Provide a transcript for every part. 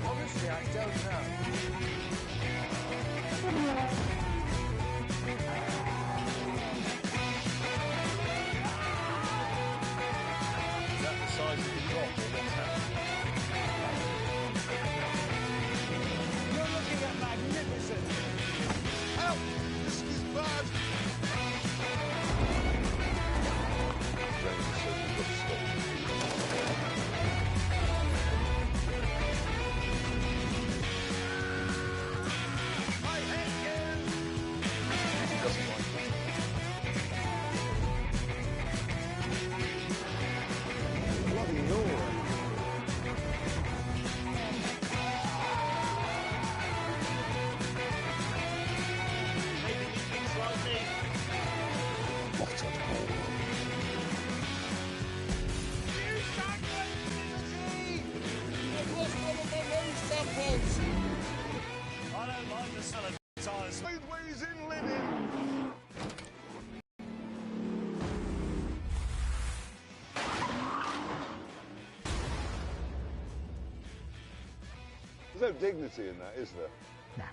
Honestly, I don't know. Is that the size of the drop or what's happening? You're looking at magnificent. Help! This is bad! James says we've got to stop. My head again. He doesn't like it. Bloody Nora. Maybe he thinks like me. Bottom hole. I don't like the smell of tyres. Sideways in linen. There's no dignity in that, is there? No.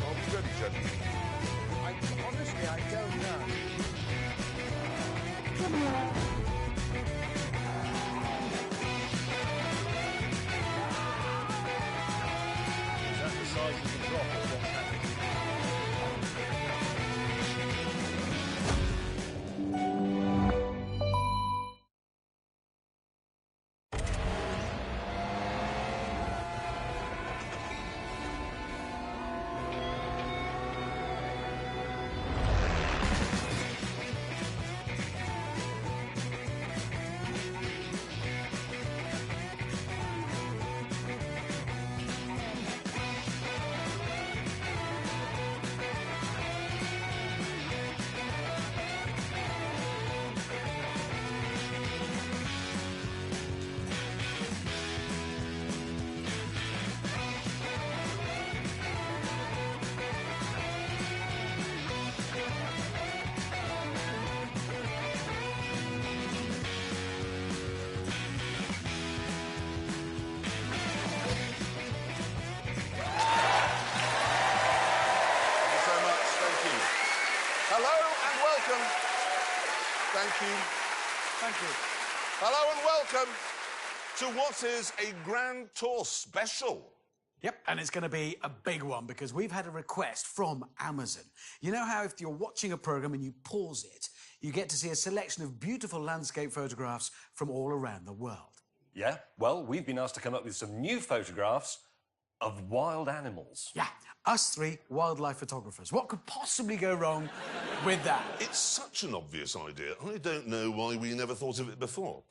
Are we ready, gentlemen? Honestly, I don't know. Is that the size of the drop or what's happening? Thank you so much. Thank you. Hello and welcome. Thank you. Thank you. Hello and welcome to what is a Grand Tour special. Yep, and it's going to be a big one because we've had a request from Amazon. You know how if you're watching a program and you pause it, you get to see a selection of beautiful landscape photographs from all around the world. Yeah, well, we've been asked to come up with some new photographs of wild animals. Yeah, us three wildlife photographers. What could possibly go wrong with that? It's such an obvious idea. I don't know why we never thought of it before.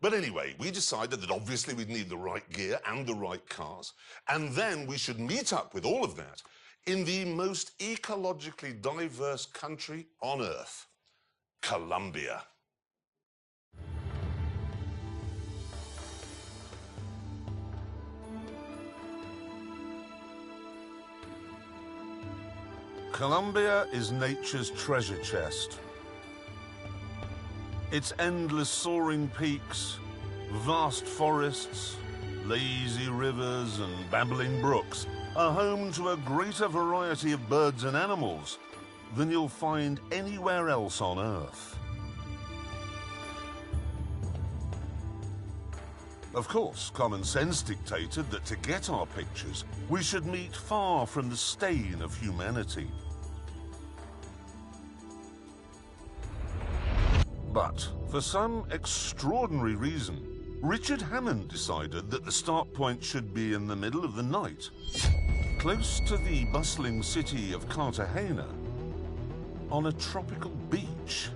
But anyway, we decided that obviously we'd need the right gear and the right cars, and then we should meet up with all of that in the most ecologically diverse country on Earth, Colombia. Colombia is nature's treasure chest. Its endless soaring peaks, vast forests, lazy rivers and babbling brooks are home to a greater variety of birds and animals than you'll find anywhere else on Earth. Of course, common sense dictated that to get our pictures, we should meet far from the stain of humanity. But for some extraordinary reason, Richard Hammond decided that the start point should be in the middle of the night, close to the bustling city of Cartagena, on a tropical beach.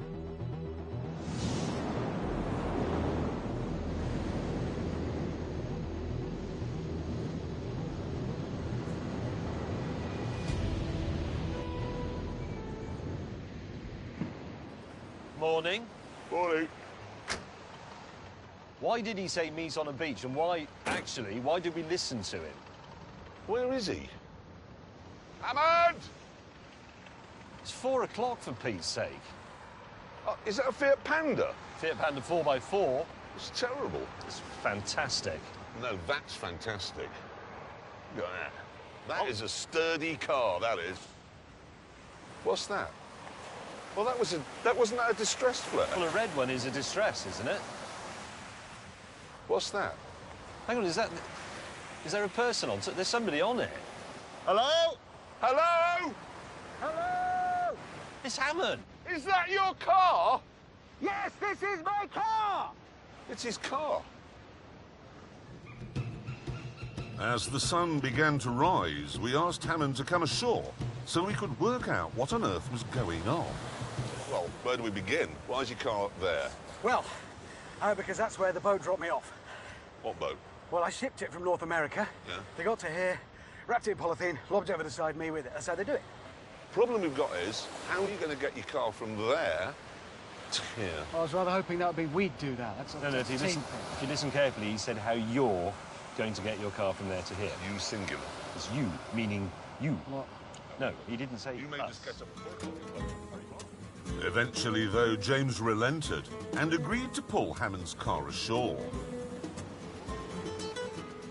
Morning. Morning. Why did he say meet on a beach, and why did we listen to him? Where is he? Hammond! It's 4 o'clock, for Pete's sake. Oh, is that a Fiat Panda? Fiat Panda 4x4. It's terrible. It's fantastic. No, that's fantastic. Look at that. That is a sturdy car, that is. What's that? Well, wasn't that a distressed flare? Well, a red one is a distress, isn't it? What's that? Hang on, is there a person on? There's somebody on it. Hello? Hello? Hello! It's Hammond. Is that your car? Yes, this is my car! It's his car. As the sun began to rise, we asked Hammond to come ashore so we could work out what on earth was going on. Well, where do we begin? Why is your car up there? Well, because that's where the boat dropped me off. What boat? Well, I shipped it from North America. Yeah. They got to here, wrapped it in polythene, lobbed it over the side, me with it. That's how they do it. Problem we've got is, how are you going to get your car from there to here? I was rather hoping that would be we'd do that. That's a No, if you team listen carefully, he said how you're going to get your car from there to here. You singular. It's you, meaning you. What? No, he didn't say You made us. this get up. Eventually, though, James relented and agreed to pull Hammond's car ashore.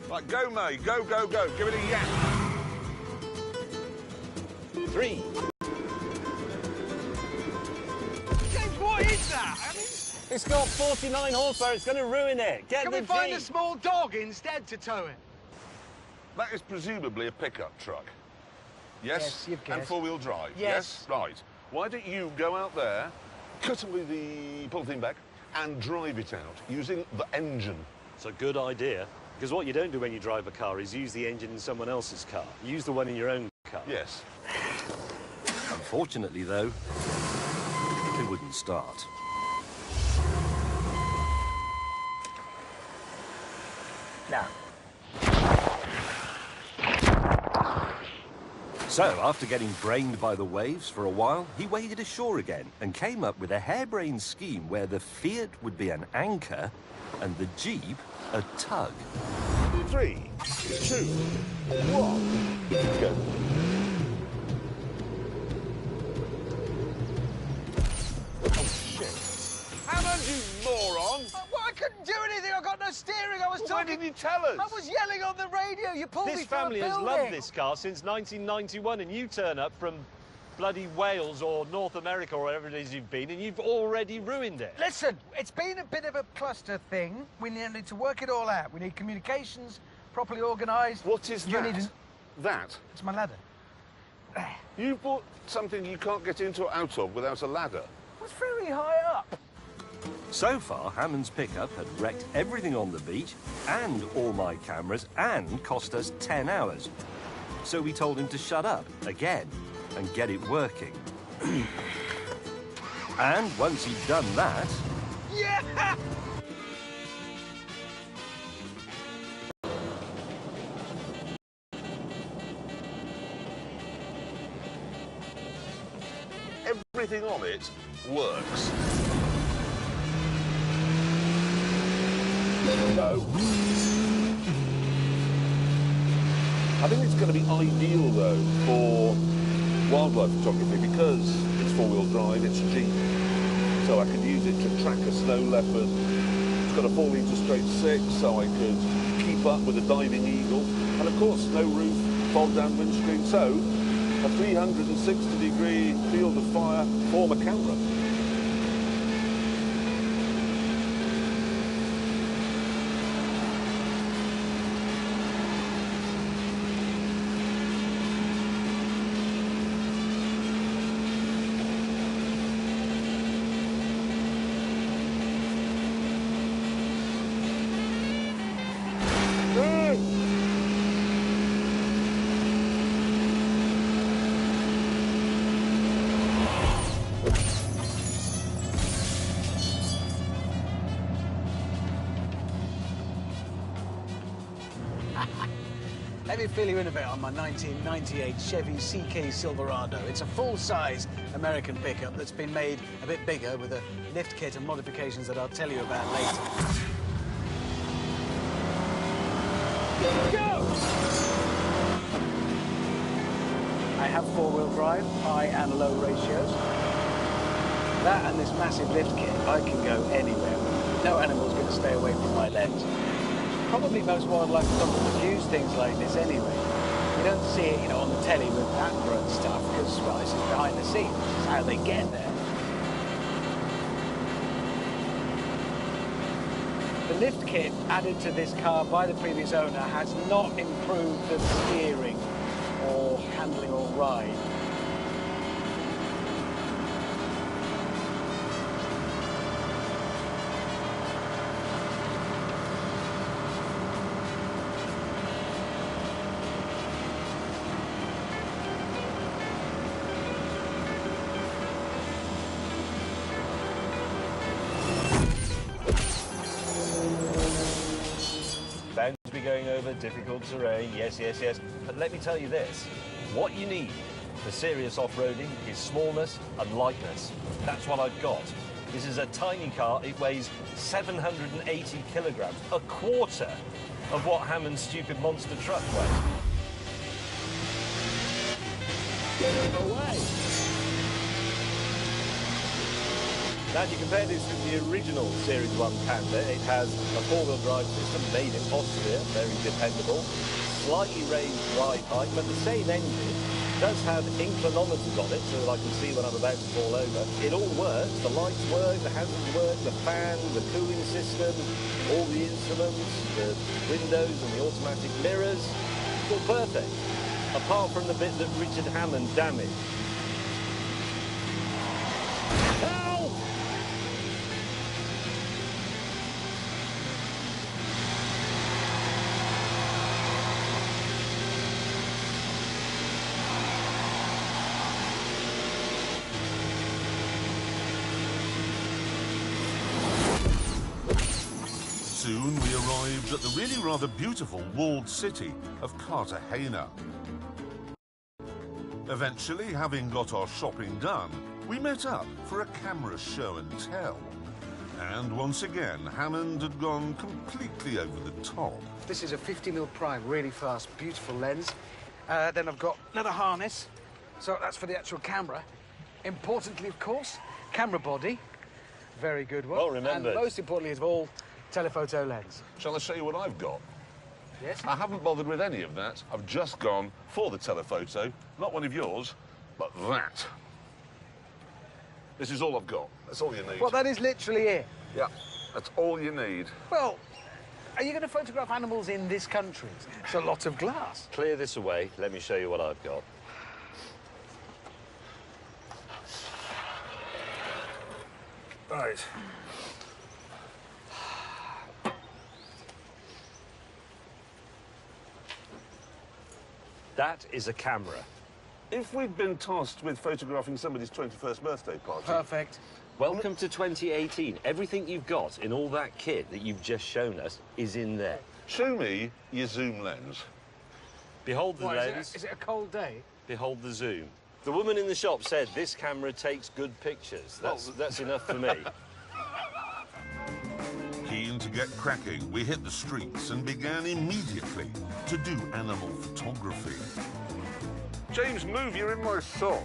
Right, go, mate. Go, go, go. Give it a yank. 3. James, what is that? I mean, It's got 49 horsepower. It's going to ruin it. Get can the we find Jeep. a small dog instead to tow it? That is presumably a pickup truck. Yes? Yes, you've And guessed. four-wheel drive? Yes. Right. Why don't you go out there, cut away the polythene bag, and drive it out using the engine? It's a good idea, because what you don't do when you drive a car is use the engine in someone else's car. Use the one in your own car. Yes. Unfortunately, though, it wouldn't start. No. So, after getting brained by the waves for a while, he waded ashore again and came up with a harebrained scheme where the Fiat would be an anchor and the Jeep a tug. 3, 2, 1, go. Hammond, you moron! Well, I couldn't do anything. I got no steering. I was Why talking. didn't you tell us? I was yelling on the radio. You pulled me This through family a has building. loved this car since 1991, and you turn up from bloody Wales or North America or wherever it is you've been, and you've already ruined it. Listen, it's been a bit of a cluster thing. We need to work it all out. We need communications properly organised. What is You that? need That? It's my ladder. You bought something you can't get into or out of without a ladder. It's very high up. So far, Hammond's pickup had wrecked everything on the beach and all my cameras and cost us 10 hours. So we told him to shut up again and get it working. And once he'd done that, Yeah! Everything on it works. No. I think it's going to be ideal, though, for wildlife photography because it's four-wheel drive, it's a Jeep. So I could use it to track a snow leopard. It's got a 4-litre straight 6, so I could keep up with a diving eagle. And, of course, no roof, fold-down windscreen. So a 360-degree field of fire for my camera. Let me fill you in a bit on my 1998 Chevy CK Silverado. It's a full-size American pickup that's been made a bit bigger with a lift kit and modifications that I'll tell you about later. Go! I have four-wheel drive, high and low ratios. That and this massive lift kit, I can go anywhere. No animal's going to stay away from my lens. Probably most wildlife photographers use things like this anyway. You don't see it, you know, on the telly with Attenborough and stuff, because, well, this is behind the scenes. This is how they get there. The lift kit added to this car by the previous owner has not improved the steering or handling or ride. Bound to be going over difficult terrain, yes, yes, yes. But let me tell you this, what you need for serious off-roading is smallness and lightness. That's what I've got. This is a tiny car, it weighs 780 kilograms, a quarter of what Hammond's stupid monster truck weighs. Away. Now, if you compare this with the original Series 1 Panda, it has a four-wheel drive system made in Austria, very dependable, slightly raised ride height, but the same engine does have inclinometers on it, so that I can see when I'm about to fall over. It all works, the lights work, the hazards work, the fan, the cooling system, all the instruments, the windows and the automatic mirrors, it's all perfect, apart from the bit that Richard Hammond damaged. Soon we arrived at the really rather beautiful walled city of Cartagena. Eventually, having got our shopping done, we met up for a camera show and tell. And once again, Hammond had gone completely over the top. This is a 50mm prime, really fast, beautiful lens. Then I've got another harness, so that's for the actual camera. Importantly, of course, camera body, very good one. Well remembered. And most importantly of all, telephoto lens. Shall I show you what I've got? Yes? I haven't bothered with any of that. I've just gone for the telephoto, not one of yours, but that. This is all I've got. That's all you need. Well, that is literally it. Yeah, that's all you need. Well, are you going to photograph animals in this country? It's a lot of glass. Clear this away, let me show you what I've got. Right. That is a camera. If we'd been tasked with photographing somebody's 21st birthday party... Perfect. Welcome to 2018. Everything you've got in all that kit that you've just shown us is in there. Show me your zoom lens. Behold the What, lens, is it a cold day? behold the zoom. The woman in the shop said this camera takes good pictures. That's enough for me. Keen to get cracking, we hit the streets and began immediately to do animal photography. James, move, you're in my shot.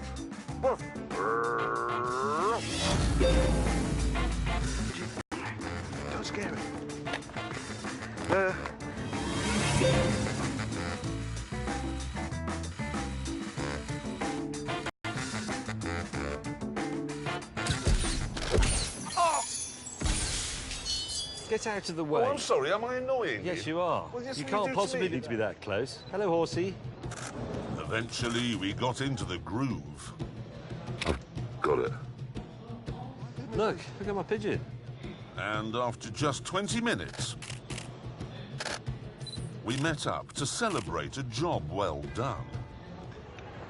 Don't scare it. Get out of the way. Oh, I'm sorry, am I annoying Yes, you? you are. Well, yes, You you can't do to possibly me. need to be that close. Hello, horsey. Eventually, we got into the groove. Got it. Look at my pigeon. And after just 20 minutes, we met up to celebrate a job well done.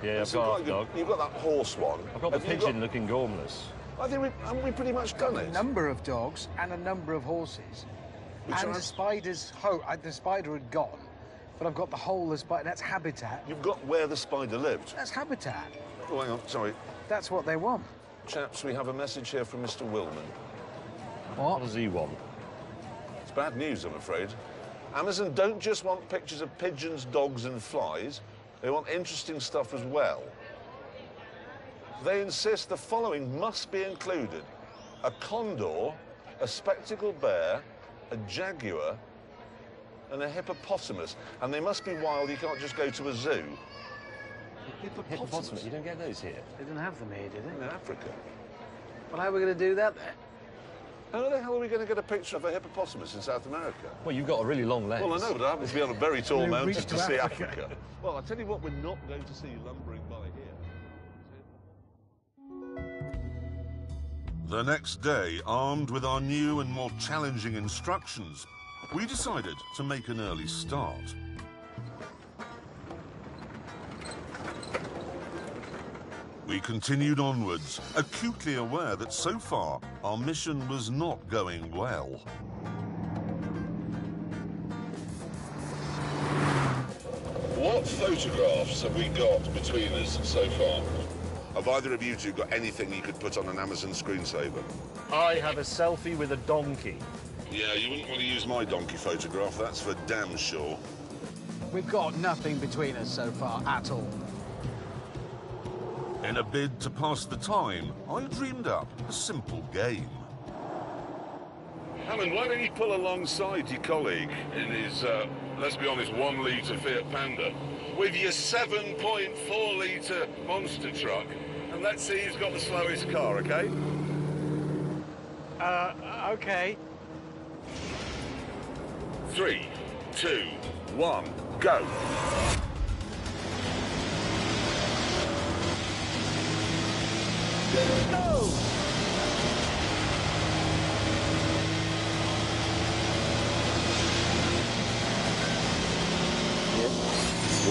Yeah, I've got a dog. You've got that horse one. I've got the pigeon looking gormless. I think haven't we pretty much done A it? number of dogs and a number of horses. Which and I- the spider's the spider had gone, but I've got the whole of the spider. That's habitat. You've got where the spider lived. That's habitat. Oh, hang on, sorry. That's what they want. Chaps, we have a message here from Mr. Willman. What does he want? It's bad news, I'm afraid. Amazon don't just want pictures of pigeons, dogs and flies. They want interesting stuff as well. They insist the following must be included: a condor, a spectacled bear, a jaguar, and a hippopotamus. And they must be wild, you can't just go to a zoo. Hippopotamus, you don't get those here. They didn't have them here, did they? In Africa. Well, how are we going to do that then? How the hell are we going to get a picture of a hippopotamus in South America? Well, you've got a really long lens. Well, I know, but I happen to be on a very tall We've mountain reached to to see Africa. Africa. Well, I'll tell you what we're not going to see lumbering by here. The next day, armed with our new and more challenging instructions, we decided to make an early start. We continued onwards, acutely aware that so far our mission was not going well. What photographs have we got between us so far? Have either of you two got anything you could put on an Amazon screensaver? I have a selfie with a donkey. Yeah, you wouldn't want to use my donkey photograph, that's for damn sure. We've got nothing between us so far at all. In a bid to pass the time, I dreamed up a simple game. Hammond, why don't you pull alongside your colleague in his, let's be honest, 1 litre Fiat Panda with your 7.4 litre monster truck, and let's see who's got the slowest car, okay? Okay. 3, 2, 1, go.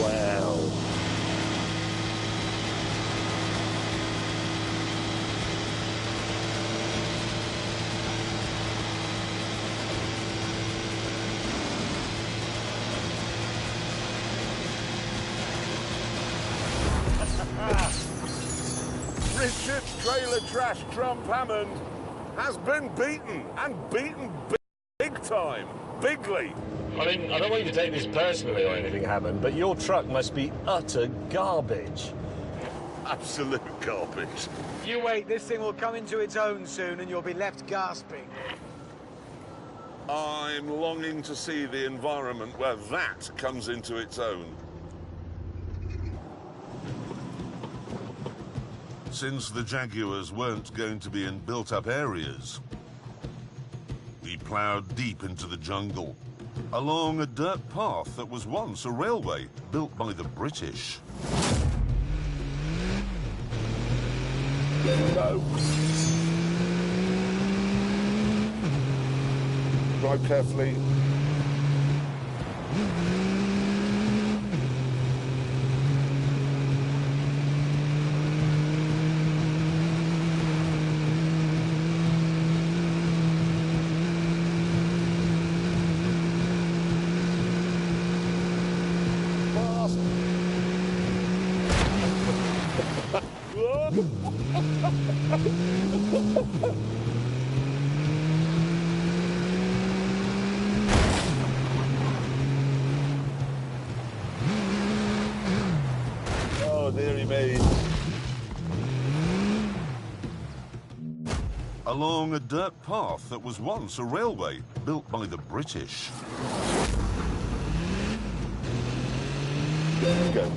Wow. Richard Trailer Trash Trump Hammond has been beaten, and beaten big time, bigly. I mean, I don't want you to take this personally or anything, Hammond, but your truck must be utter garbage. Absolute garbage. You wait, this thing will come into its own soon and you'll be left gasping. I'm longing to see the environment where that comes into its own. Since the Jaguars weren't going to be in built-up areas, we ploughed deep into the jungle, along a dirt path that was once a railway built by the British. Go! Drive carefully. Oh, dearie me. Along a dirt path that was once a railway built by the British. Go.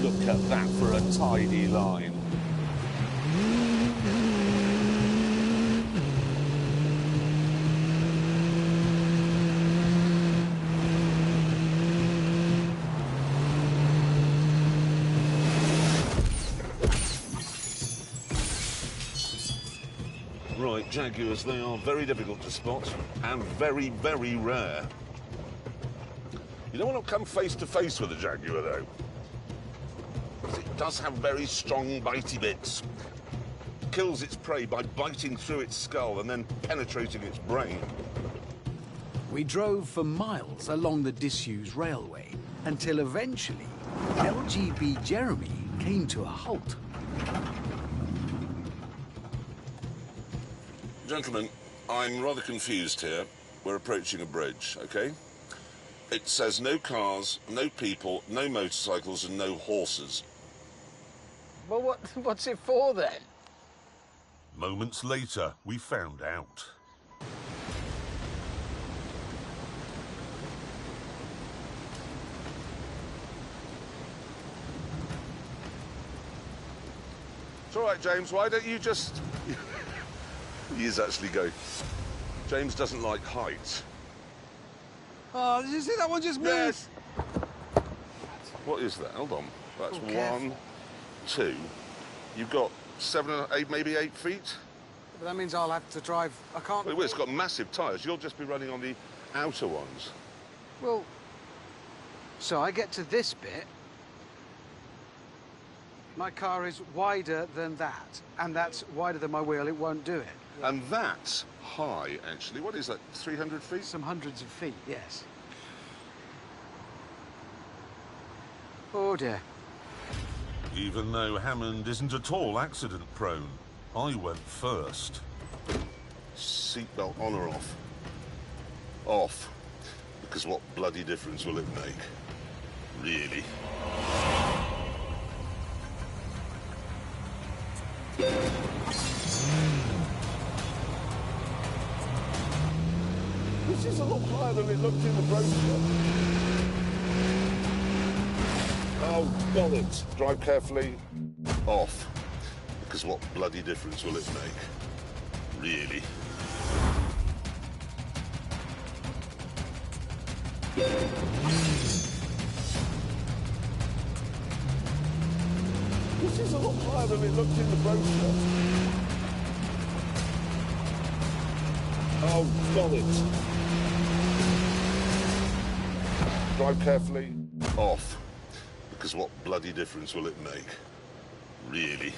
Look at that for a tidy line. Jaguars, they are very difficult to spot and very, very rare. You don't want to come face to face with a Jaguar, though. It does have very strong bitey bits. Kills its prey by biting through its skull and then penetrating its brain. We drove for miles along the disused railway until eventually LGB Jeremy came to a halt. Gentlemen, I'm rather confused here. We're approaching a bridge, okay? It says no cars, no people, no motorcycles and no horses. Well, what's it for then? Moments later, we found out. It's all right, James. Why don't you just... He is actually going. James doesn't like heights. Oh, did you see that one just moved? Yes. What is that? Hold on. That's one, two. You've got 7 or 8, maybe 8 feet. But that means I'll have to drive. I can't. Well, it's got massive tyres. You'll just be running on the outer ones. Well, so I get to this bit. My car is wider than that, and that's wider than my wheel. It won't do it. And that's high, actually. What is that, 300 feet? Some hundreds of feet, yes. Oh, dear. Even though Hammond isn't at all accident-prone, I went first. Seatbelt on or off? Off. Because what bloody difference will it make? Really? This is a lot higher than it looked in the brochure. Oh, bollocks. Drive carefully. Off. Because what bloody difference will it make? Really? This is a lot higher than it looked in the brochure. Oh, bollocks. Drive carefully. Off. Because what bloody difference will it make? Really?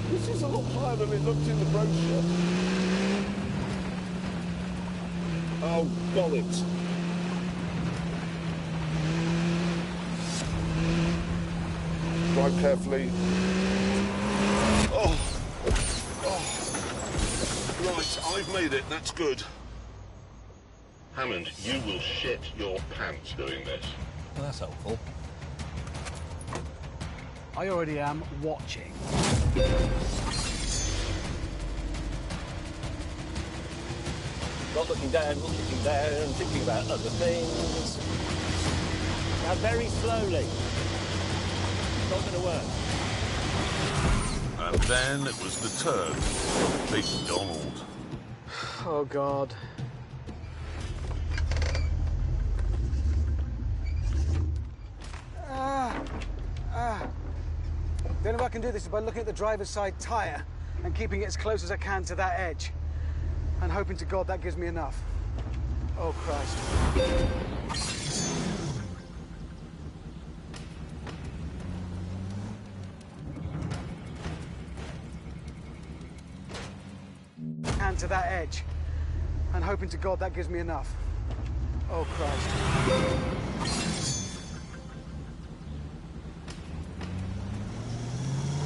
This is a lot higher than it looked in the brochure. Oh, bollocks. Drive carefully. Oh. Right, I've made it. That's good. Hammond, you will shit your pants doing this. Well, that's helpful. I already am watching. Not looking down, thinking about other things. Now, very slowly. Not going to work. And then it was the turn of Big Donald. Oh, God. The only way I can do this is by looking at the driver's side tyre and keeping it as close as I can to that edge. And hoping to God that gives me enough. Oh, Christ. And to that edge. And hoping to God that gives me enough. Oh, Christ.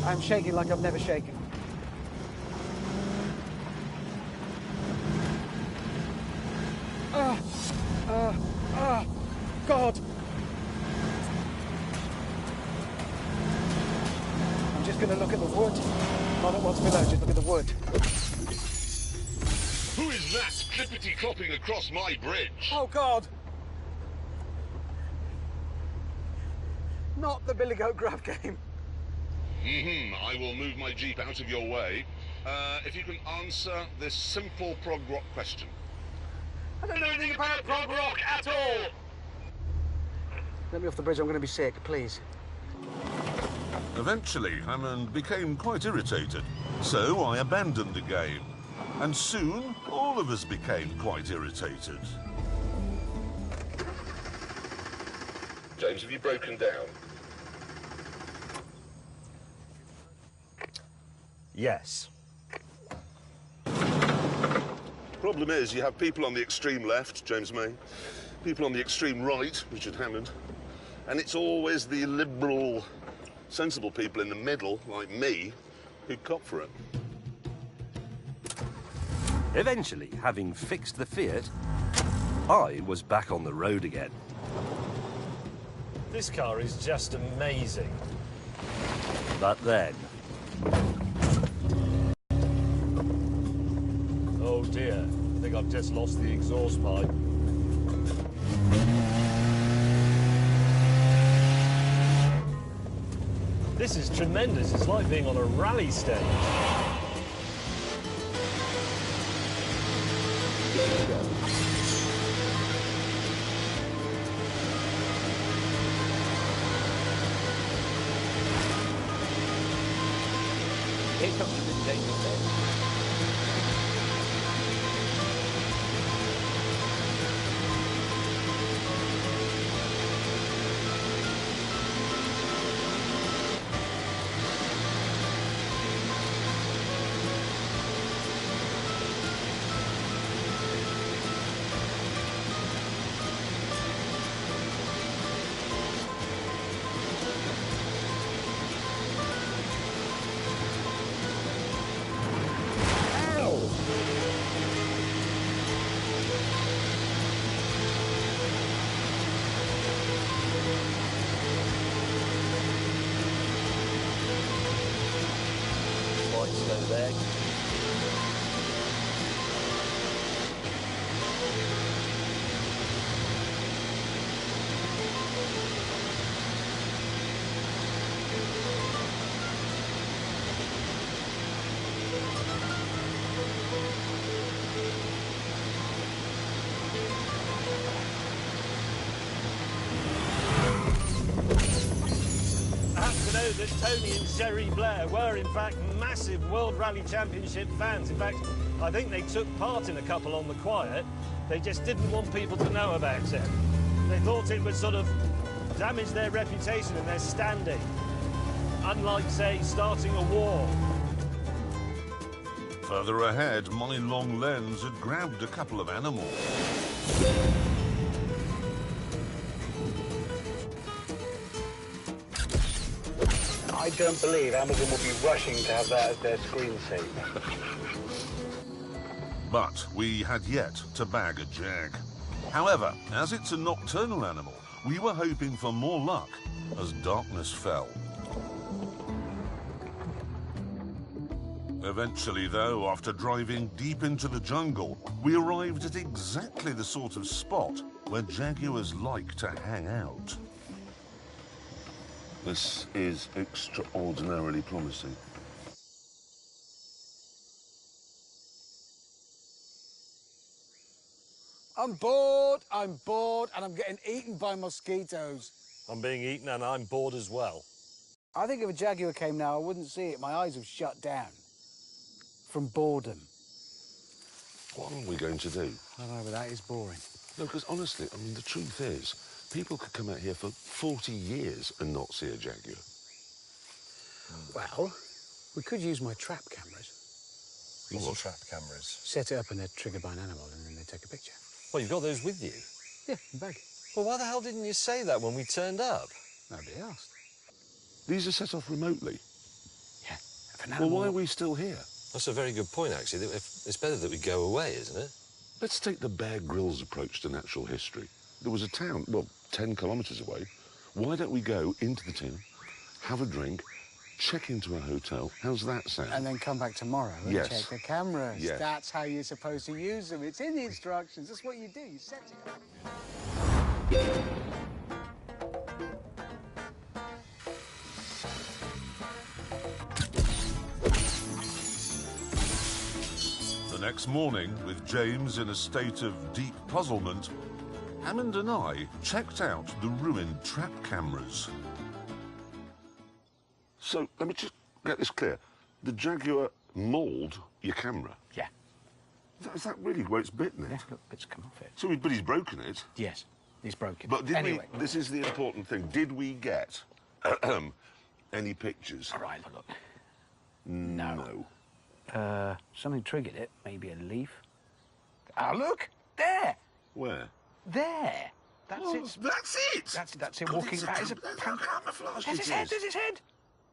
I'm shaking like I've never shaken. God! I'm just gonna look at the wood. Not at what's below, just look at the wood. Who is that clippity-clopping across my bridge? Oh, God! Not the Billy Goat Grab game. I will move my Jeep out of your way. If you can answer this simple prog rock question. I don't know anything about prog rock at all. Let me off the bridge, I'm going to be sick, please. Eventually, Hammond became quite irritated, so I abandoned the game. And soon, all of us became quite irritated. James, have you broken down? Yes. Problem is, you have people on the extreme left, James May, people on the extreme right, Richard Hammond, and it's always the liberal, sensible people in the middle, like me, who cop for it. Eventually, having fixed the Fiat, I was back on the road again. This car is just amazing. But then, Oh dear, I think I've just lost the exhaust pipe. This is tremendous. It's like being on a rally stage. Here comes the danger zone. That Tony and Sherry Blair were, in fact, massive World Rally Championship fans. In fact, I think they took part in a couple on the quiet. They just didn't want people to know about it. They thought it would sort of damage their reputation and their standing. Unlike, say, starting a war. Further ahead, my long lens had grabbed a couple of animals. I don't believe Amazon will be rushing to have that as their screensaver. But we had yet to bag a jag. However, as it's a nocturnal animal, we were hoping for more luck as darkness fell. Eventually, though, after driving deep into the jungle, we arrived at exactly the sort of spot where jaguars like to hang out. This is extraordinarily promising. I'm bored, and I'm getting eaten by mosquitoes. I'm being eaten and I'm bored as well. I think if a jaguar came now, I wouldn't see it. My eyes have shut down from boredom. What are we going to do? I don't know, but that is boring. No, because honestly, I mean, the truth is, people could come out here for 40 years and not see a jaguar. Well, we could use my trap cameras. What trap cameras? Set it up and they're triggered by an animal and then they take a picture. Well, you've got those with you. Yeah, in the bag. Well, why the hell didn't you say that when we turned up? Nobody asked. These are set off remotely. Yeah, if an Well, animal... why are we still here? That's a very good point, actually. It's better that we go away, isn't it? Let's take the Bear Grylls approach to natural history. There was a town, well, 10 kilometres away. Why don't we go into the town, have a drink, check into a hotel? How's that sound? And then come back tomorrow and Yes. check the cameras. Yes. That's how you're supposed to use them. It's in the instructions. That's what you do. You set it up. The next morning, with James in a state of deep puzzlement, Hammond and I checked out the ruined trap cameras. So, let me just get this clear. The Jaguar mauled your camera? Yeah. Is that really where it's bitten it? Yeah, look, bits come off it. So, but he's broken it? Yes, he's broken. But did anyway. this is the important thing. Did we get any pictures? All right, look. No. Something triggered it. Maybe a leaf. Ah, look! There! Where? There! That's Oh, it. that's it! That's it God, walking it's back. that's how camouflaged There's it his head, is. there's his head!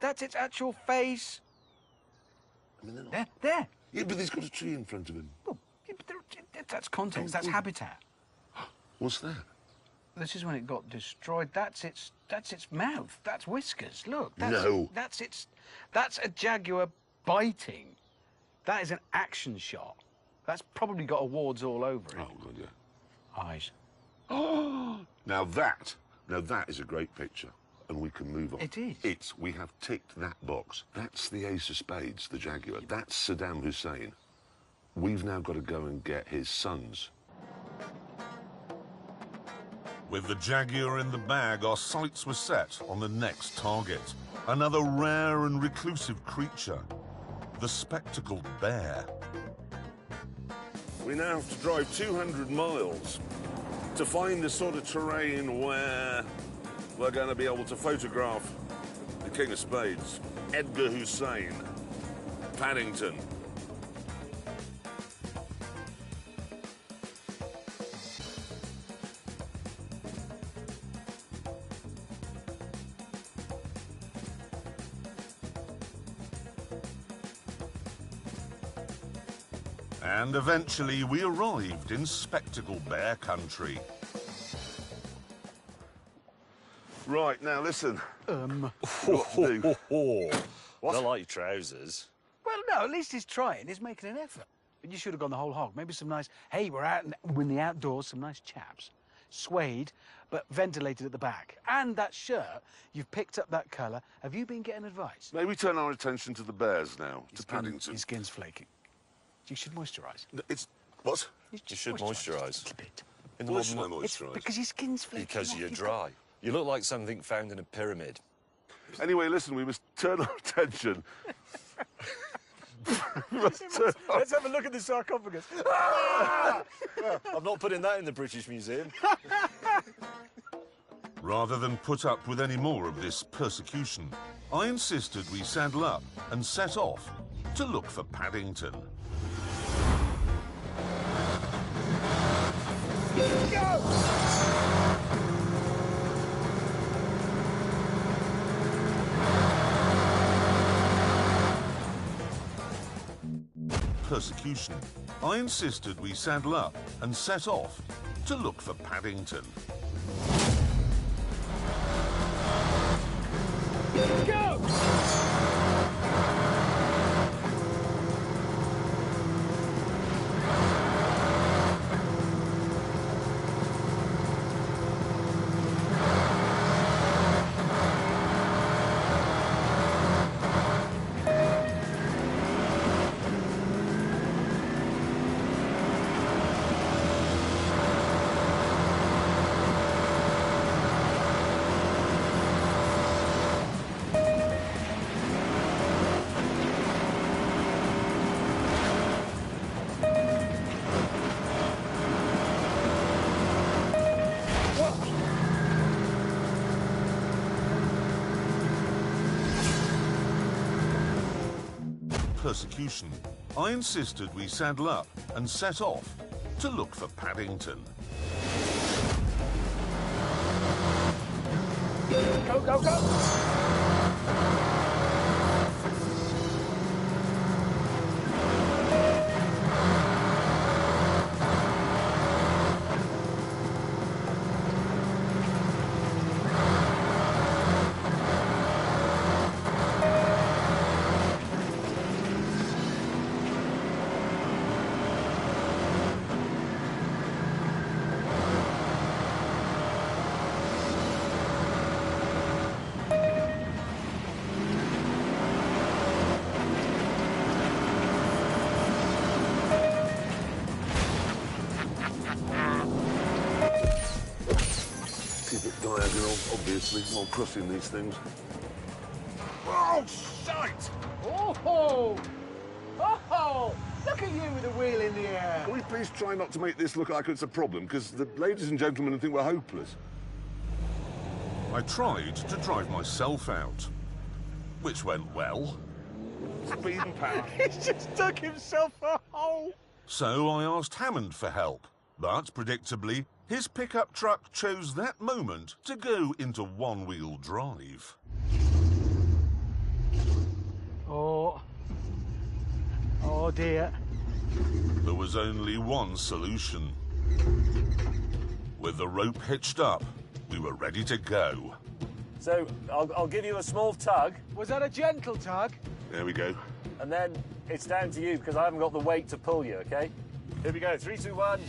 That's its actual face. I mean, they're not- There. Yeah, but there's got a tree in front of him. Oh, yeah, but that's context, that's habitat. What's that? This is when it got destroyed. That's its mouth. That's whiskers. Look. No. That's a jaguar biting. That is an action shot. That's probably got awards all over it. Oh, God, yeah. Eyes. Oh, now that is a great picture, and we can move on. It is. We have ticked that box. That's the ace of spades, the Jaguar. That's Saddam Hussein. We've now got to go and get his sons. With the Jaguar in the bag, our sights were set on the next target. Another rare and reclusive creature, the spectacled bear. We now have to drive 200 miles to find the sort of terrain where we're going to be able to photograph the King of Spades, Edgar Hussein, Paddington. And eventually we arrived in Spectacle Bear country. Right, now listen. What to do? Not like trousers. Well, no, at least he's trying. He's making an effort. But you should have gone the whole hog. Maybe some nice, hey, we're in the outdoors, some nice chaps. Suede, but ventilated at the back. And that shirt, you've picked up that colour. Have you been getting advice? Maybe turn our attention to the bears now, to Paddington. His skin's flaking. You should moisturise. It's... What? You should moisturise. Just a bit. In the Why should I modern... It's moisturise? because your skin's flaking. Because off. you're You've dry. You look like something found in a pyramid. Anyway, listen, we must turn our attention. Let's have a look at the sarcophagus. I'm not putting that in the British Museum. Rather than put up with any more of this persecution, I insisted we saddle up and set off to look for Paddington. Persecution. I insisted we saddle up and set off to look for Paddington. Persecution. I insisted we saddle up and set off to look for Paddington. Go, go, go! obviously, while crossing these things. Oh, shite! Oh ho! Oh ho! Look at you with the wheel in the air. Can we please try not to make this look like it's a problem? Because the ladies and gentlemen think we're hopeless. I tried to drive myself out, which went well. Speed and power. He's just dug himself a hole. So I asked Hammond for help, but predictably, his pickup truck chose that moment to go into one-wheel drive. Oh. Oh dear. There was only one solution. With the rope hitched up, we were ready to go. So, I'll give you a small tug, Was that a gentle tug? There we go. and then it's down to you, because I haven't got the weight to pull you, OK? Here we go. 3, 2, 1.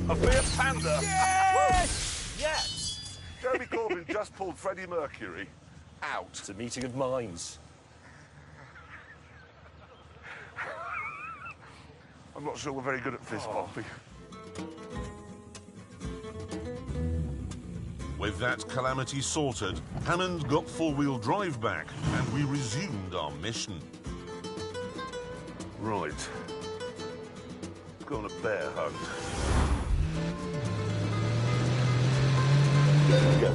A Fiat Panda! Yes! Yes! Jeremy Corbyn just pulled Freddie Mercury out. It's a meeting of minds. I'm not sure we're very good at fist bumping. With that calamity sorted, Hammond got four-wheel drive back, and we resumed our mission. Right. Let's go on a bear hunt. Go.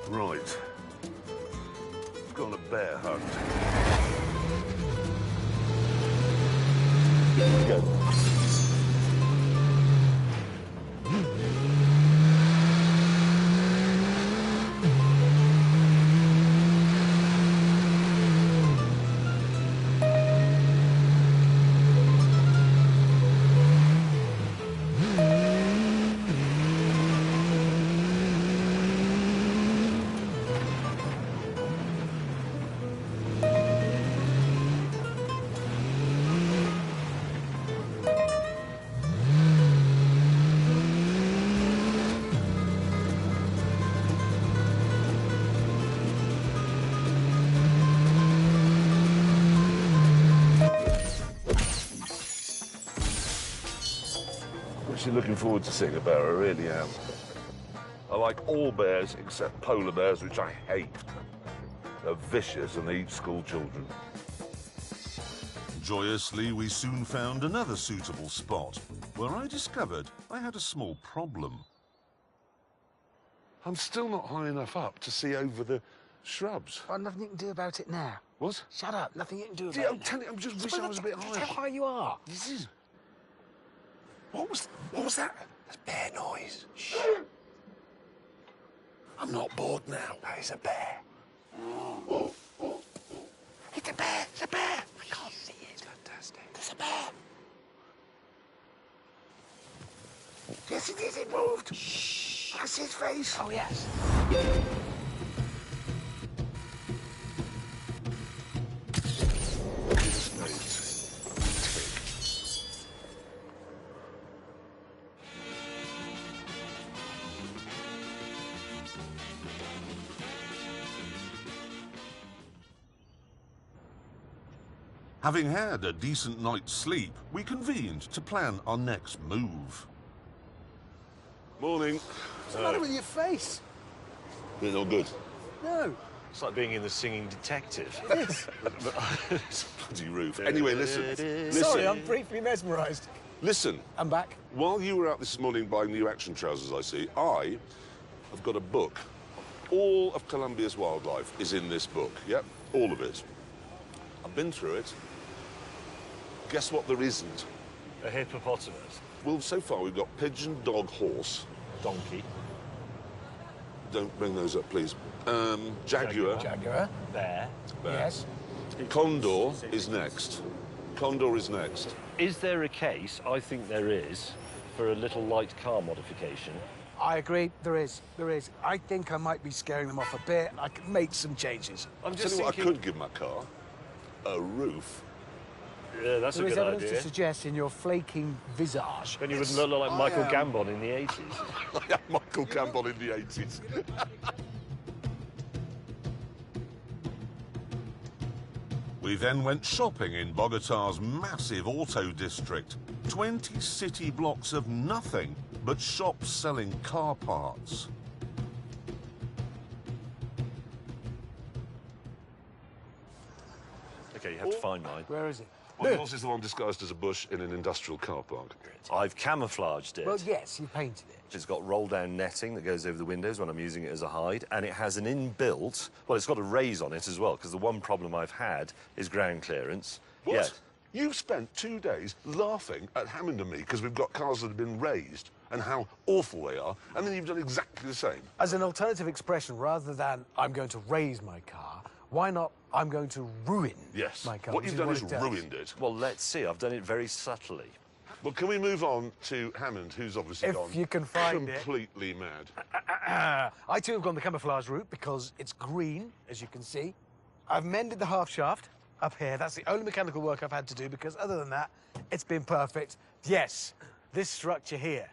Right. Let's go on a bear hunt. Go. Actually looking forward to seeing a bear, I really am. I like all bears except polar bears, which I hate. They're vicious and they eat school children. Joyously, we soon found another suitable spot, where I discovered I had a small problem. I'm still not high enough up to see over the shrubs. Oh, nothing you can do about it now. What? Shut up. Nothing you can do about Yeah, it. I'm telling you, I just wish I was a bit That's higher. how high you are. This is... What was that? That's bear noise. Shh. I'm not bored now. That is a bear. It's a bear. It's a bear. I can't see it. Fantastic. There's a bear. Yes, it is. It moved. Shh. I can see his face. Oh, yes. Having had a decent night's sleep, we convened to plan our next move. Morning. What's the matter with your face? It's all good. No. It's like being in The Singing Detective. It is. Bloody roof. Anyway, listen. Sorry, I'm briefly mesmerised. Listen. I'm back. While you were out this morning buying new action trousers, I see, I have got a book. All of Colombia's wildlife is in this book, yep? All of it. I've been through it. Guess what there isn't? A hippopotamus. Well, so far we've got pigeon, dog, horse. Donkey. Don't bring those up, please. Jaguar. Jaguar. Bear. Yes. Condor is next. Condor is next. Is there a case, I think there is, for a little light car modification? I agree, there is. I think I might be scaring them off a bit. I can make some changes. I'm Tell just you what I thinking... could give my car. A roof. Yeah, that's There a is good evidence idea. to suggest in your flaking visage. Then you wouldn't look like Michael Gambon in the 80s. I am Michael Campbell in the 80s. We then went shopping in Bogota's massive auto district. 20 city blocks of nothing but shops selling car parts. OK, you have to find mine. Where is it? Well, yours is the one disguised as a bush in an industrial car park. I've camouflaged it. Well, yes, you painted it. It's got roll-down netting that goes over the windows when I'm using it as a hide, and it has an inbuilt... Well, it's got a raise on it as well, because the one problem I've had is ground clearance. What? Yeah. You've spent 2 days laughing at Hammond and me because we've got cars that have been raised and how awful they are, and then you've done exactly the same. As an alternative expression, rather than I'm going to raise my car, why not I'm going to ruin Yes. my car? What which you've done is it does. ruined it. Well, let's see. I've done it very subtly. Well, can we move on to Hammond, who's obviously If gone you can find it. completely mad? I too have gone the camouflage route because it's green, as you can see. I've mended the half shaft up here. That's the only mechanical work I've had to do because other than that, it's been perfect. Yes, this structure here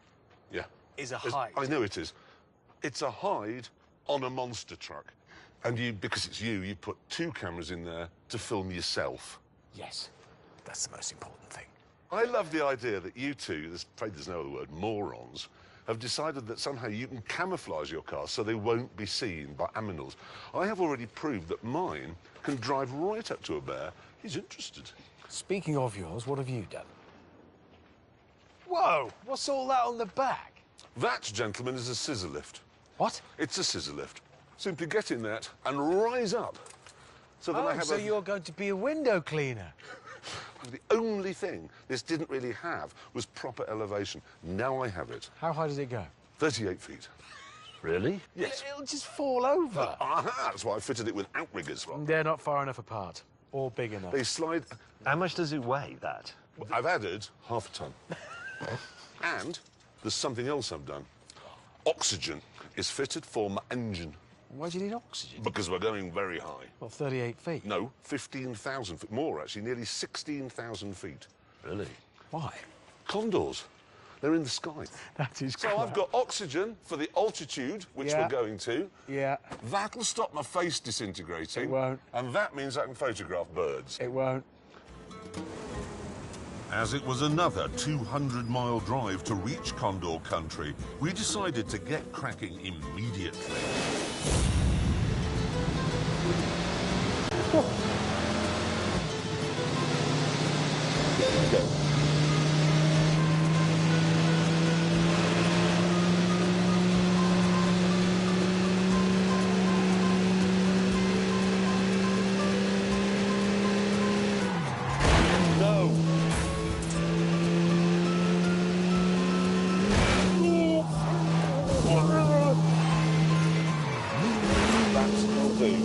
Yeah. is a hide. I know it is. It's a hide on a monster truck. And you, because it's you put 2 cameras in there to film yourself. Yes, that's the most important thing. I love the idea that you two, afraid there's no other word, morons, have decided that somehow you can camouflage your cars so they won't be seen by aminals. I have already proved that mine can drive right up to a bear. He's interested. Speaking of yours, what have you done? Whoa, what's all that on the back? That, gentlemen, is a scissor lift. What? It's a scissor lift. Simply get in that and rise up. So then I have so you're going to be a window cleaner. The only thing this didn't really have was proper elevation. Now I have it. How high does it go? 38 feet. Really? Yes. It'll just fall over. Aha, that's why I fitted it with outriggers. They're not far enough apart or big enough. They slide... How much does it weigh, that? I've added half a ton. And there's something else I've done. Oxygen is fitted for my engine. Why do you need oxygen? Because we're going very high. Well, 38 feet. No, 15,000 feet. More, actually, nearly 16,000 feet. Really? Why? Condors. They're in the sky. That is So I've got oxygen for the altitude, which Yeah. we're going to. Yeah, That'll stop my face disintegrating. It won't. And that means I can photograph birds. it won't. As it was another 200-mile drive to reach Condor country, we decided to get cracking immediately. That's no do.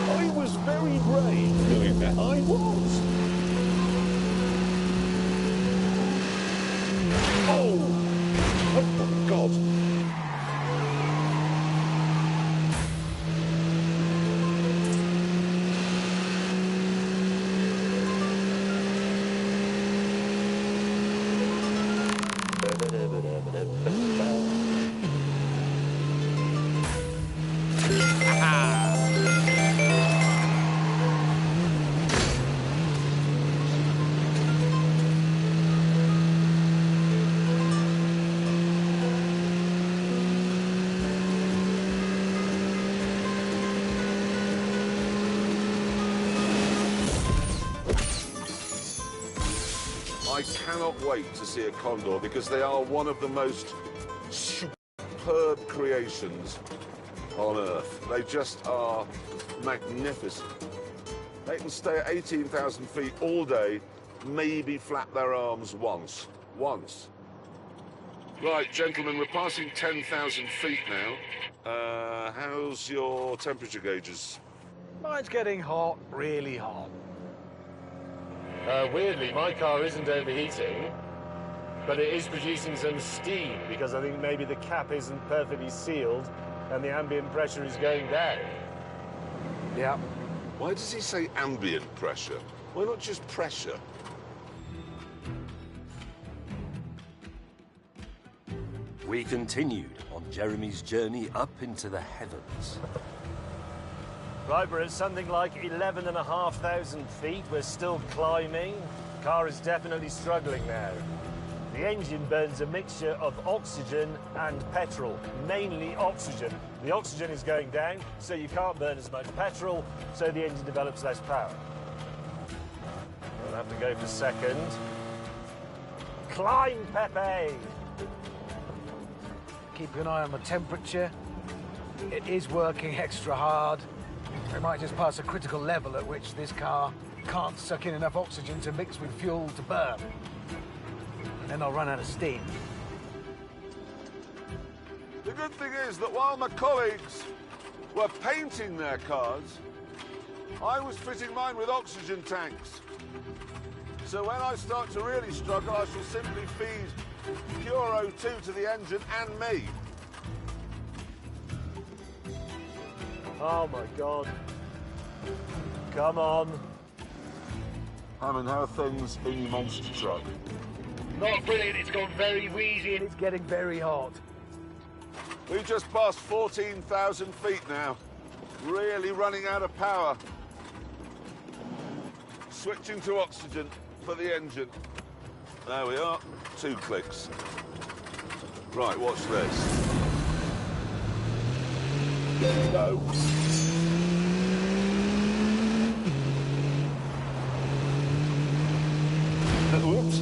I was very brave doing that. I was. Oh! Oh, my God. I cannot wait to see a condor because they are one of the most superb creations on Earth. They just are magnificent. They can stay at 18,000 feet all day, maybe flap their arms once. Right, gentlemen, we're passing 10,000 feet now. How's your temperature gauges? Mine's getting hot, really hot. Weirdly, my car isn't overheating, but it is producing some steam because I think maybe the cap isn't perfectly sealed and the ambient pressure is going down. Yeah. Why does he say ambient pressure? Why not just pressure? We continued on Jeremy's journey up into the heavens. Right, we're at something like 11,500 feet. We're still climbing. The car is definitely struggling now. The engine burns a mixture of oxygen and petrol, mainly oxygen. The oxygen is going down, so you can't burn as much petrol, so the engine develops less power. We'll have to go for second. Climb, Pepe! Keep an eye on the temperature. It is working extra hard. We might just pass a critical level at which this car can't suck in enough oxygen to mix with fuel to burn. And then I'll run out of steam. The good thing is that while my colleagues were painting their cars, I was fitting mine with oxygen tanks. So when I start to really struggle, I shall simply feed pure O2 to the engine and me. Oh my God. Come on. Hammond, how are things in your monster truck? Not brilliant, it's gone very wheezy and it's getting very hot. We've just passed 14,000 feet now. Really running out of power. Switching to oxygen for the engine. There we are, 2 clicks. Right, watch this. Go. Whoops.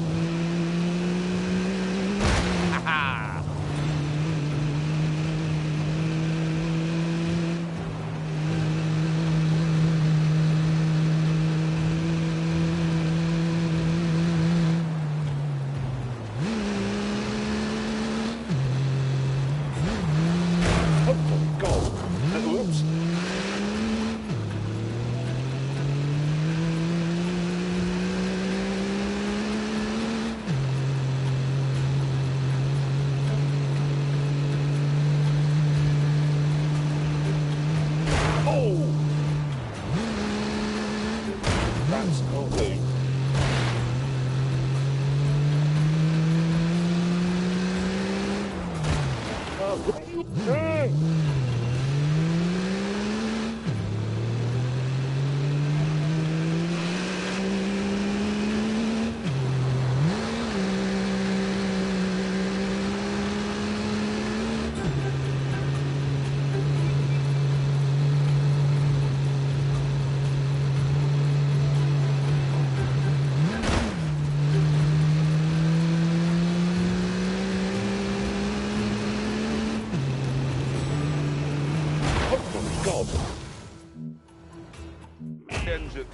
Engine.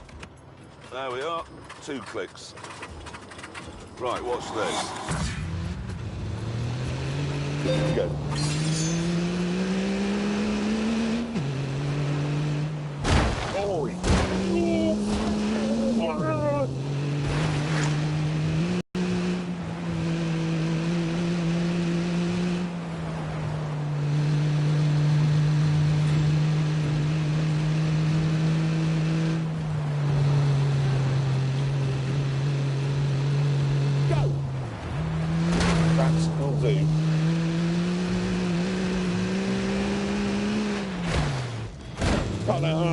There we are, 2 clicks. Right, watch this. Go. Oh.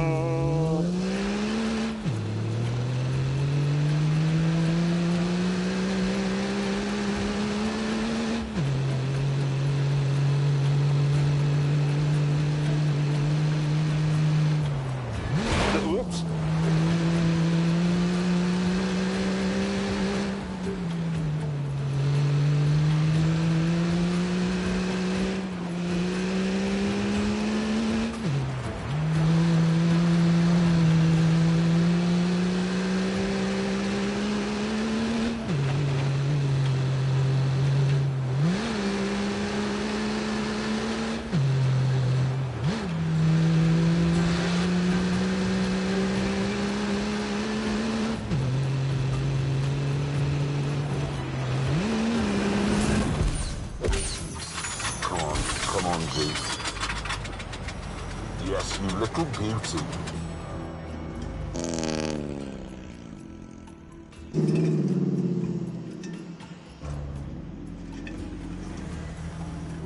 little beauty.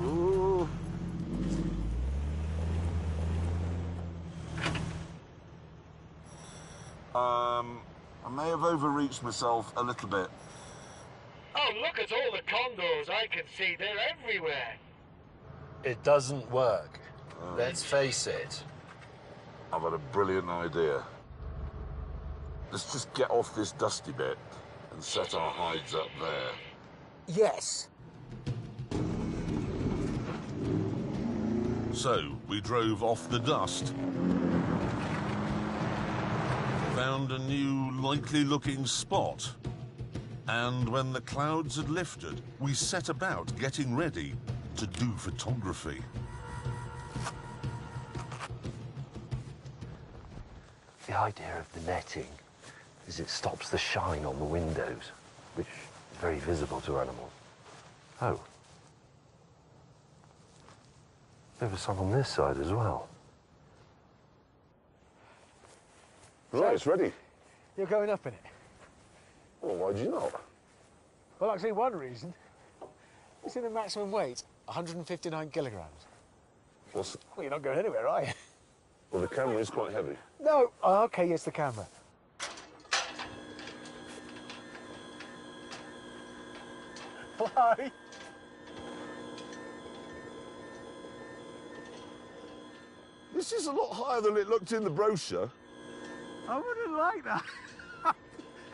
Ooh. I may have overreached myself a little bit. Oh, look at all the condos I can see. They're everywhere. It doesn't work. Let's face it. I've had a brilliant idea. Let's just get off this dusty bit and set our hides up there. Yes. So, we drove off the dust. Found a new, likely-looking spot. And when the clouds had lifted, we set about getting ready to do photography. The idea of the netting is it stops the shine on the windows, which is very visible to animals. Oh. There was some on this side as well. Right, it's ready. You're going up in it? Well, why'd you not? Well, I can see one reason. It's in the maximum weight, 159 kilograms. Well, you're not going anywhere, are you? Well, the camera is quite heavy. No. Oh, OK, yes, the camera. Fly. This is a lot higher than it looked in the brochure. I wouldn't like that.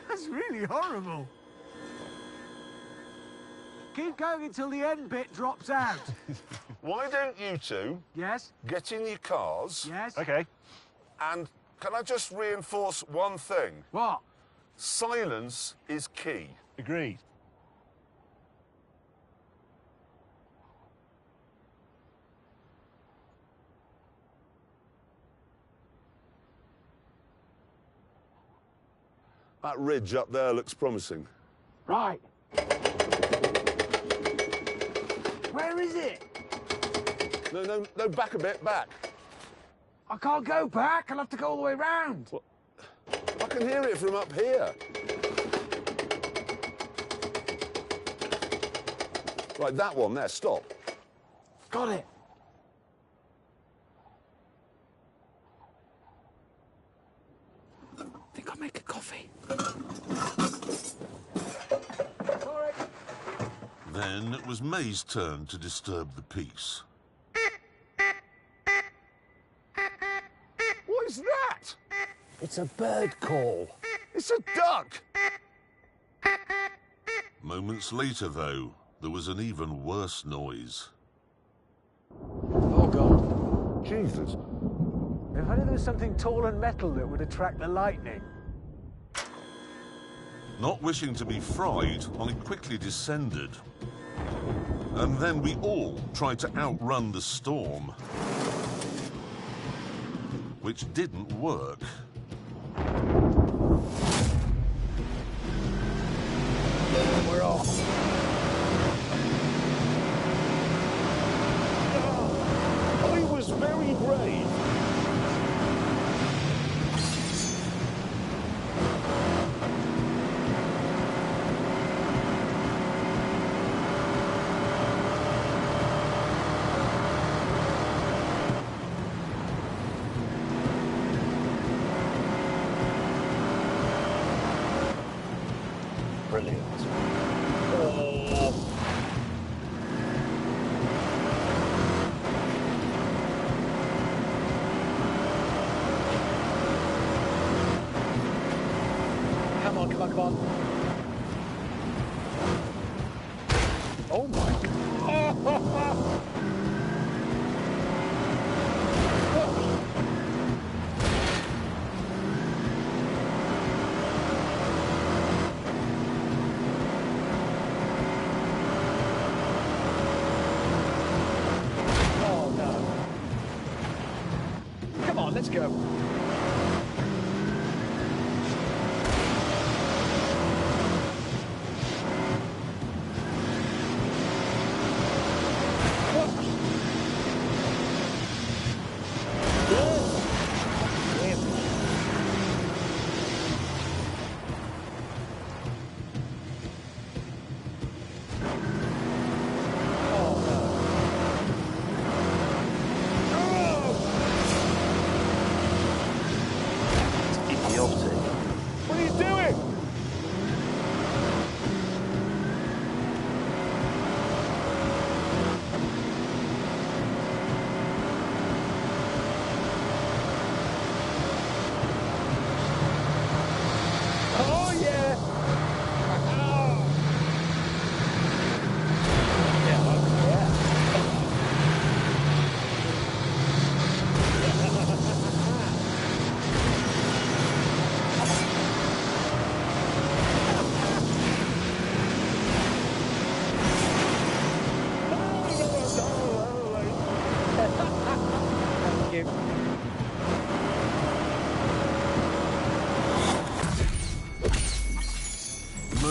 That's really horrible. Keep going until the end bit drops out. Why don't you two Yes? get in your cars? Yes? Okay. And can I just reinforce one thing? What? Silence is key. Agreed. That ridge up there looks promising. Right. Where is it? No, back a bit, back. I can't go back. I'll have to go all the way round. What? I can hear it from up here. Right, that one there, stop. Got it. I think I'll make a coffee. Sorry. Then it was May's turn to disturb the peace. What is that? It's a bird call. It's a duck! Moments later, though, there was an even worse noise. Oh, God. Jesus. If only there was something tall and metal that would attract the lightning. Not wishing to be fried, I quickly descended. And then we all tried to outrun the storm. Which didn't work. We're off. I was very brave. Brilliant. Come on, come on, come on. Oh, my. Oh, no. Come on, let's go.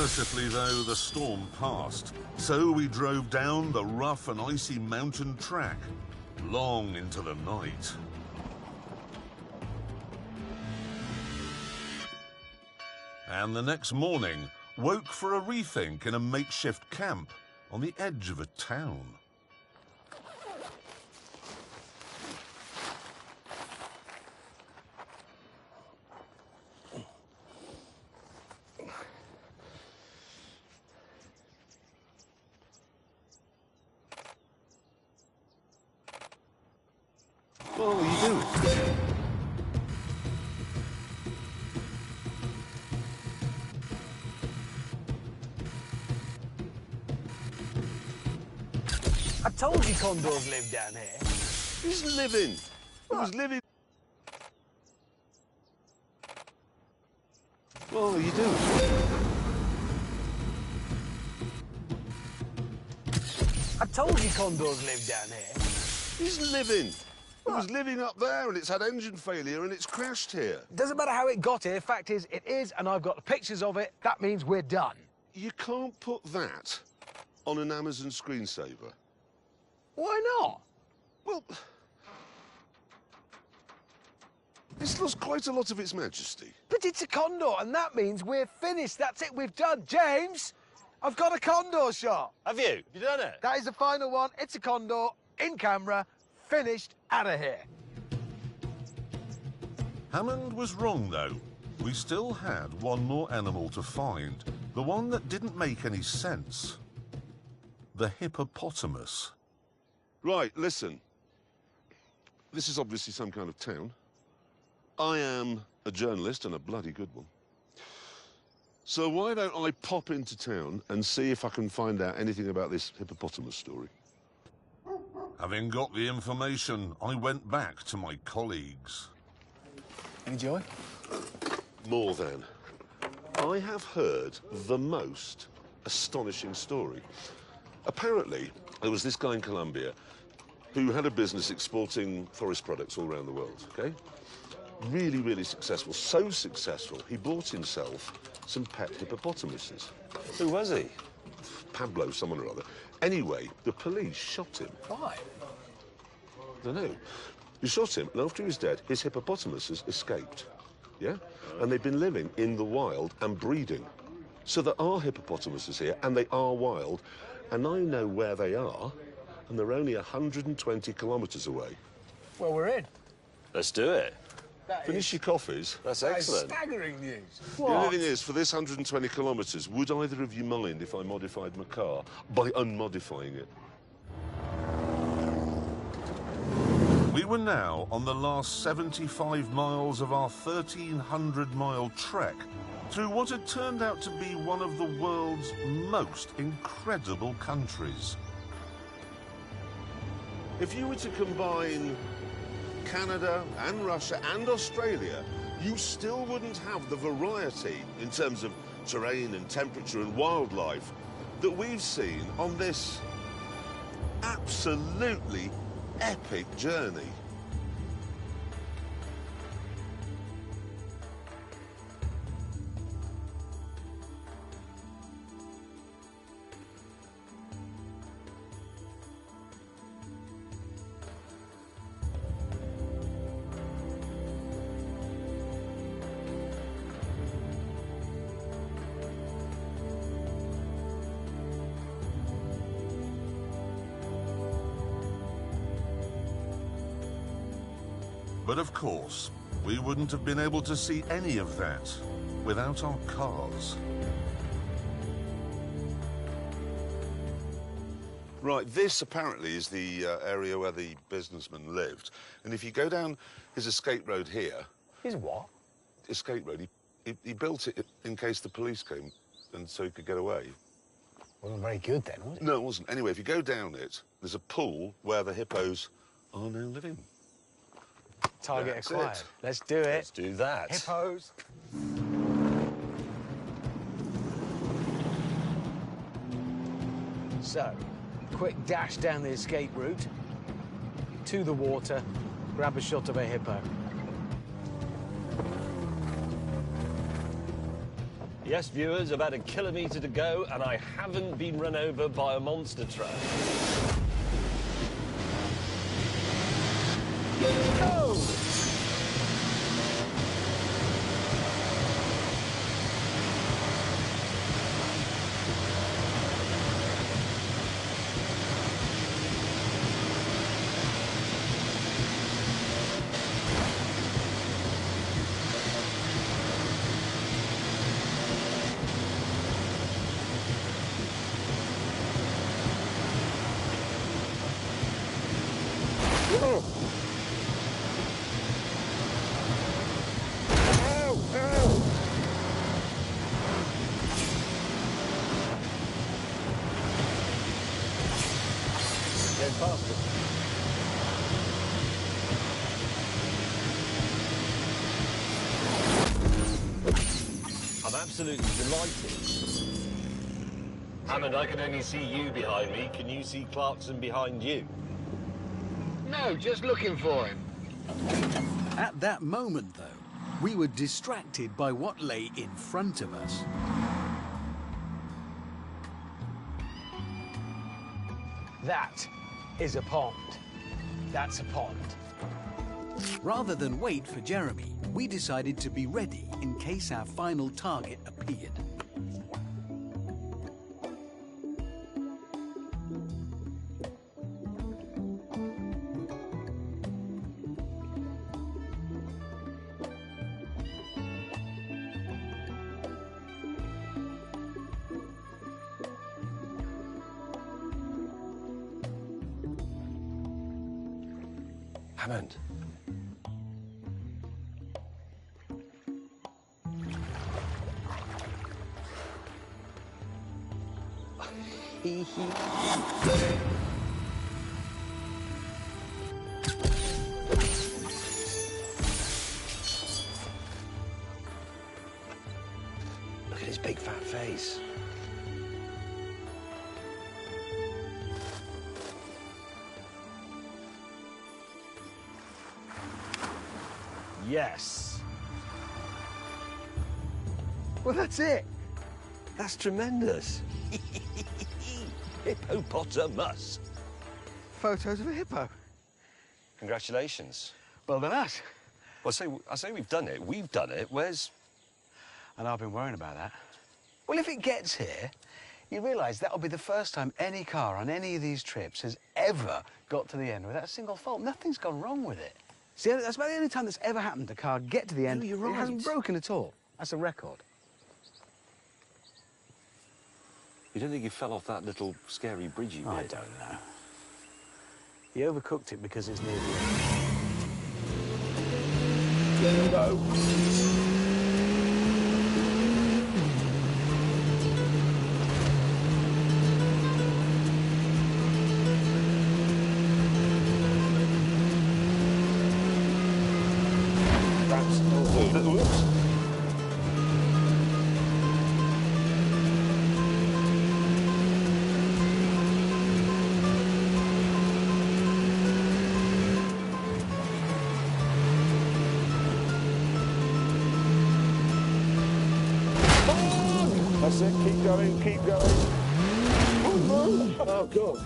Mercifully, though, the storm passed, so we drove down the rough and icy mountain track, long into the night. And the next morning, woke for a rethink in a makeshift camp on the edge of a town. What are you doing? I told you condors live down here. He's living. He was living. What are you doing? I told you condors live down here. He's living. It was living up there and it's had engine failure and it's crashed here. Doesn't matter how it got here. Fact is, it is, and I've got pictures of it. That means we're done. You can't put that on an Amazon screensaver. Why not? Well, it's lost quite a lot of its majesty. But it's a condor, and that means we're finished. That's it, we've done. James, I've got a condor shot. Have you? Have you done it? That is the final one. It's a condor, in camera, finished, out of here. Hammond was wrong, though. We still had one more animal to find. The one that didn't make any sense. The hippopotamus. Right, listen. This is obviously some kind of town. I am a journalist, and a bloody good one. So why don't I pop into town and see if I can find out anything about this hippopotamus story? Having got the information, I went back to my colleagues. Any joy? More than. I have heard the most astonishing story. Apparently, there was this guy in Colombia who had a business exporting forest products all around the world, okay? Really, really successful. So successful, he bought himself some pet hippopotamuses. Who was he? Pablo, someone or other. Anyway, the police shot him. Why? I don't know. They shot him, and after he was dead, his hippopotamuses escaped. Yeah? And they've been living in the wild and breeding. So there are hippopotamuses here, and they are wild, and I know where they are, and they're only 120 kilometres away. Well, we're in. Let's do it. Finish your coffees. That's That is excellent. staggering news. The only thing is, for this 120 kilometres, would either of you mind if I modified my car by unmodifying it? We were now on the last 75 miles of our 1,300-mile trek through what had turned out to be one of the world's most incredible countries. If you were to combine Canada and Russia and Australia, you still wouldn't have the variety in terms of terrain and temperature and wildlife that we've seen on this absolutely epic journey. But of course, we wouldn't have been able to see any of that without our cars. Right, this apparently is the area where the businessman lived. And if you go down his escape road here... His what? Escape road. He built it in case the police came, and so he could get away. Wasn't very good then, was it? No, it wasn't. Anyway, if you go down it, there's a pool where the hippos are now living. Target That's acquired. it. Let's do it. Let's do that. Hippos. So, quick dash down the escape route to the water, grab a shot of a hippo. Yes, viewers, about a kilometre to go, and I haven't been run over by a monster truck. Go! I'm absolutely delighted. Hammond, I can only see you behind me. Can you see Clarkson behind you? No, just looking for him. At that moment, though, we were distracted by what lay in front of us. That is a pond. That's a pond. Rather than wait for Jeremy, we decided to be ready in case our final target appeared. Hammond. Look at his big fat face. Yes. Well, that's it. That's tremendous. Hippopotamus. Photos of a hippo. Congratulations. Well done us. Well, I say we've done it. We've done it. Where's... And I've been worrying about that. Well, if it gets here, you realise that'll be the first time any car on any of these trips has ever got to the end without a single fault. Nothing's gone wrong with it. See, that's about the only time that's ever happened. A car get to the end, you're right. It hasn't broken at all. That's a record. You don't think he fell off that little scary bridgey bit? I don't know. He overcooked it because it's near the end. No. That's it, keep going, keep going. Oh, God.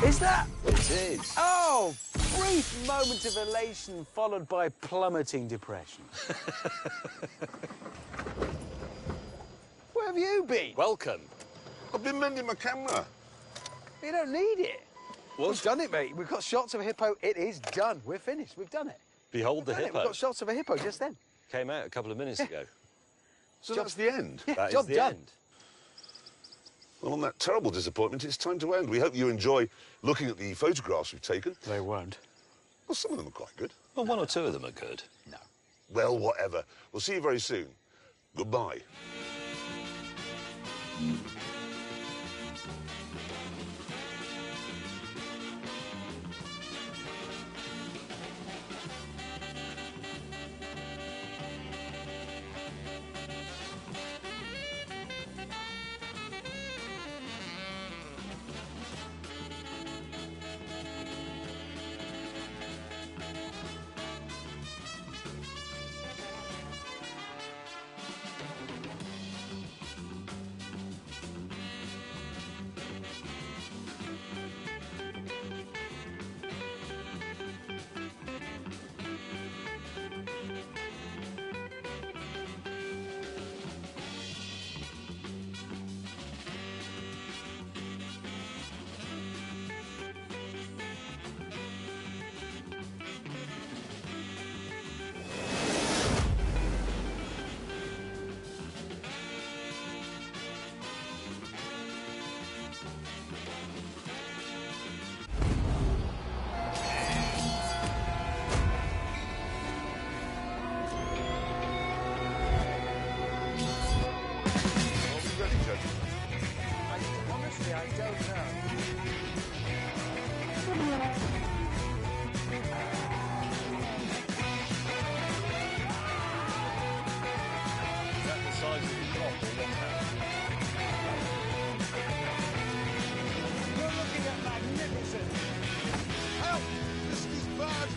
Is that? It is. Oh, brief moment of elation followed by plummeting depression. Where have you been? Welcome. I've been mending my camera. You don't need it. What? We've done it, mate. We've got shots of a hippo. It is done. We're finished. We've done it. Behold the We've done it. hippo. We've got shots of a hippo just then. Came out a couple of minutes ago. So that's the end? Yeah, That is job the done. end. Well, on that terrible disappointment, it's time to end. We hope you enjoy looking at the photographs we've taken. They won't. Well, some of them are quite good. Well, one or two of them are good. No. Well, whatever. We'll see you very soon. Goodbye. Honestly, I don't know. Is that the size of the drop or what's happening? You're looking at magnificent. Help! This is bad!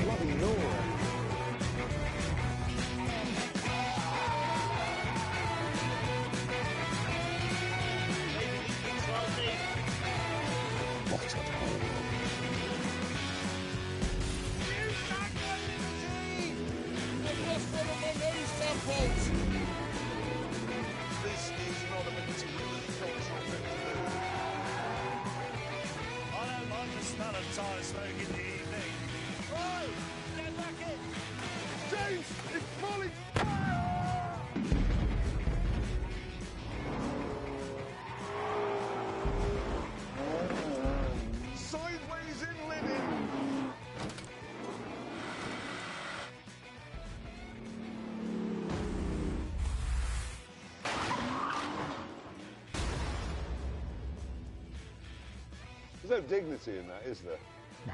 Bloody Nora. What a hole. This is not a particularly cultural thing to do. I don't like the smell of tyre smoke in the evening. Oh, get back in. James, it's falling! Sideways in linen! There's no dignity in that, is there? No.